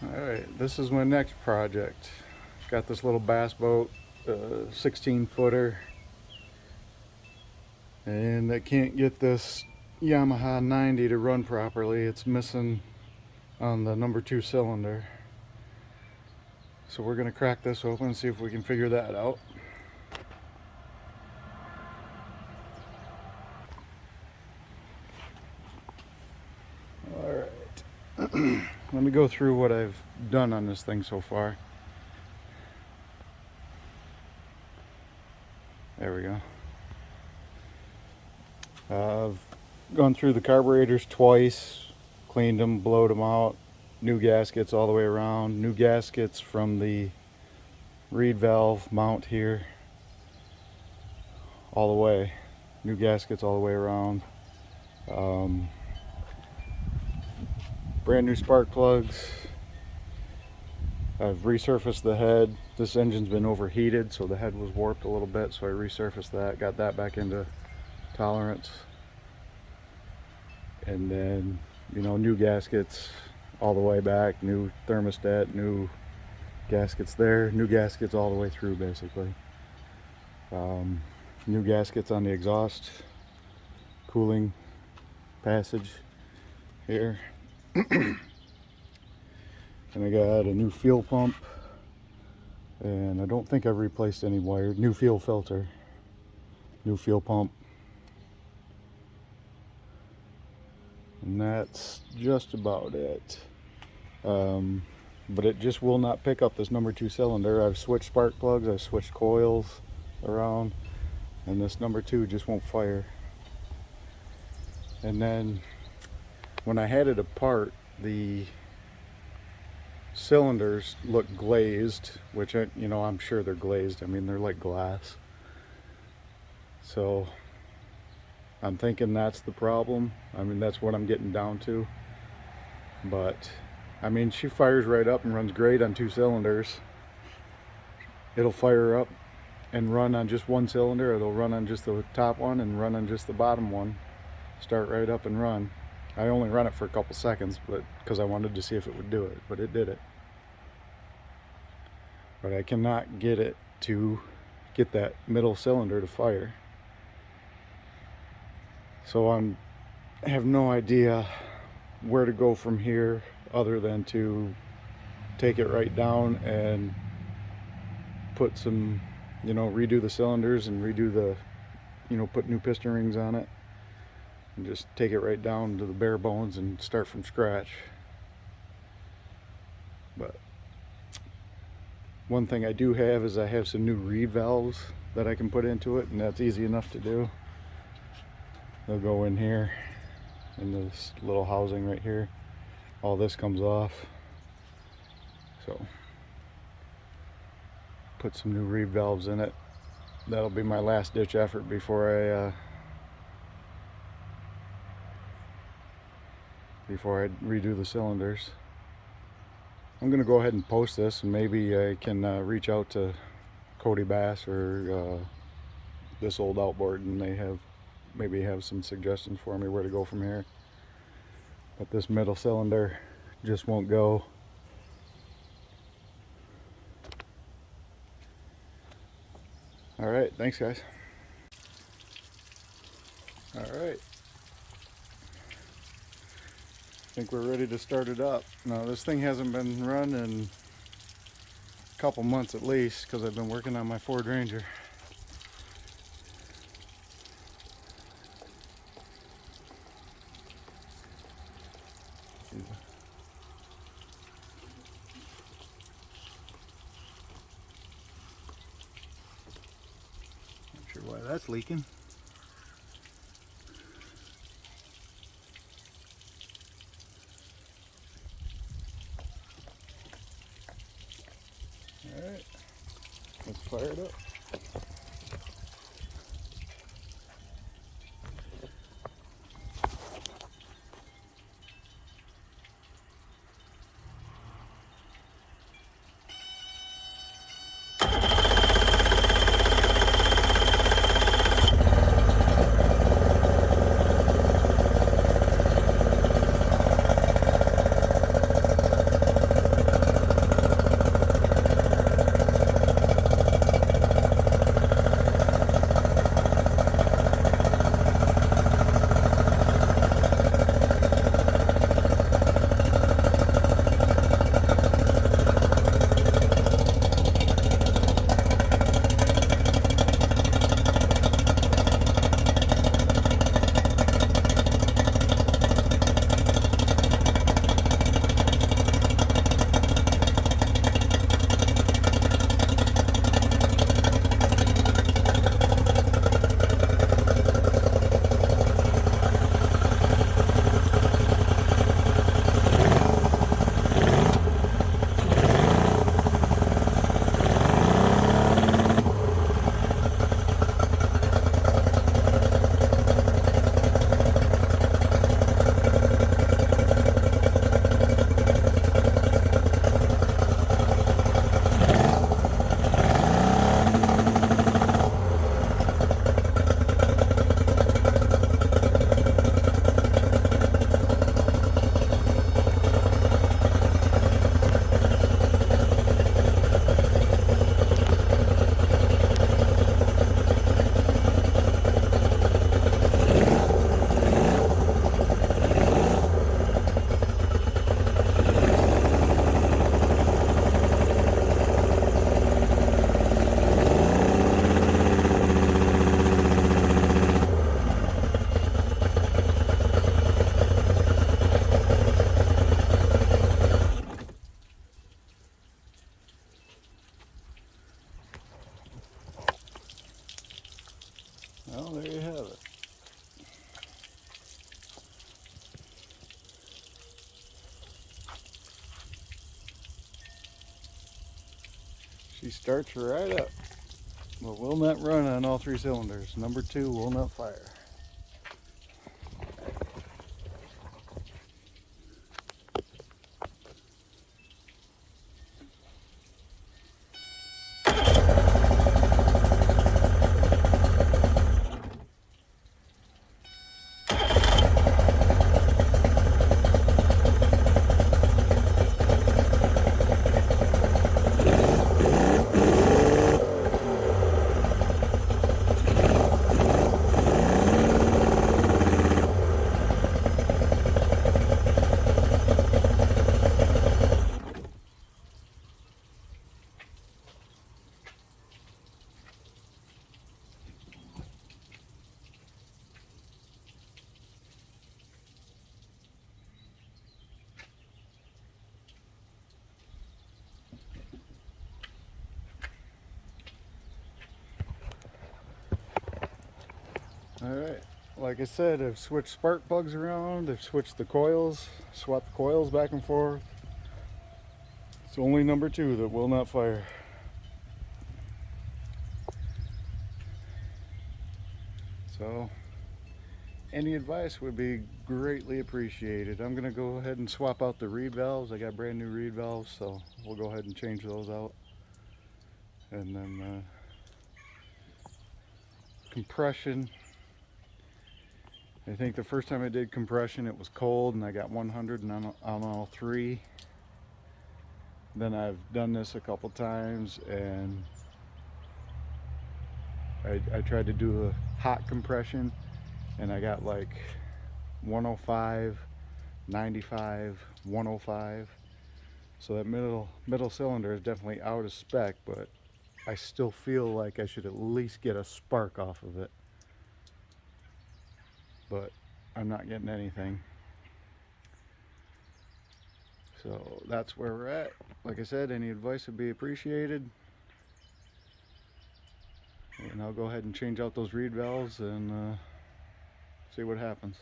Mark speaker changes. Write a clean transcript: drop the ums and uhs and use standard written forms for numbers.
Speaker 1: Alright, this is my next project. Got this little bass boat, 16 footer, and I can't get this Yamaha 90 to run properly. It's missing on the number 2 cylinder. So we're gonna crack this open and see if we can figure that out. Alright. Let me go through what I've done on this thing so far. There we go. I've gone through the carburetors twice, cleaned them, blowed them out, new gaskets all the way around, new gaskets from the reed valve mount here all the way, new gaskets all the way around, brand new spark plugs. I've resurfaced the head. This engine's been overheated, so the head was warped a little bit, so I resurfaced that, got that back into tolerance. And then, you know, new gaskets all the way back, new thermostat, new gaskets there, new gaskets all the way through basically. New gaskets on the exhaust, cooling passage here. And I got a new fuel pump, and I don't think I've replaced any wire. New fuel filter, new fuel pump, and that's just about it. But it just will not pick up this number 2 cylinder. I've switched spark plugs, I've switched coils around, and this number 2 just won't fire. And then when I had it apart, the cylinders look glazed, which I'm sure they're glazed. I mean, they're like glass. So I'm thinking that's the problem. I mean, that's what I'm getting down to. But I mean, she fires right up and runs great on 2 cylinders. It'll fire up and run on just 1 cylinder, or it'll run on just the top one and run on just the bottom one. Start right up and run. I only run it for a couple seconds, but because I wanted to see if it would do it, but it did it. But I cannot get it to get that middle cylinder to fire. So I have no idea where to go from here other than to take it right down and put some, redo the cylinders and redo the, put new piston rings on it. And just take it right down to the bare bones and start from scratch. But one thing I do have is I have some new reed valves that I can put into it, and that's easy enough to do. They'll go in here in this little housing right here. All this comes off. So put some new reed valves in it. That'll be my last ditch effort before I redo the cylinders. I'm gonna go ahead and post this, and maybe I can reach out to Cody Bass or this old outboard, and they maybe have some suggestions for me where to go from here. But this middle cylinder just won't go. All right, thanks guys. All right. I think we're ready to start it up. Now this thing hasn't been run in a couple months at least, because I've been working on my Ford Ranger. Not sure why that's leaking. Alright, let's fire it up. She starts right up, but will not run on all 3 cylinders. Number 2 will not fire. Alright, like I said, I've switched spark plugs around, I've switched the coils, swapped the coils back and forth. It's only number 2 that will not fire. So, any advice would be greatly appreciated. I'm going to go ahead and swap out the reed valves. I got brand new reed valves, so we'll go ahead and change those out. And then compression. I think the first time I did compression it was cold and I got 100 on all 3. Then I've done this a couple times and I tried to do a hot compression and I got like 105, 95, 105. So that middle cylinder is definitely out of spec, but I still feel like I should at least get a spark off of it. But I'm not getting anything. So that's where we're at. Like I said, any advice would be appreciated. And I'll go ahead and change out those reed valves and see what happens.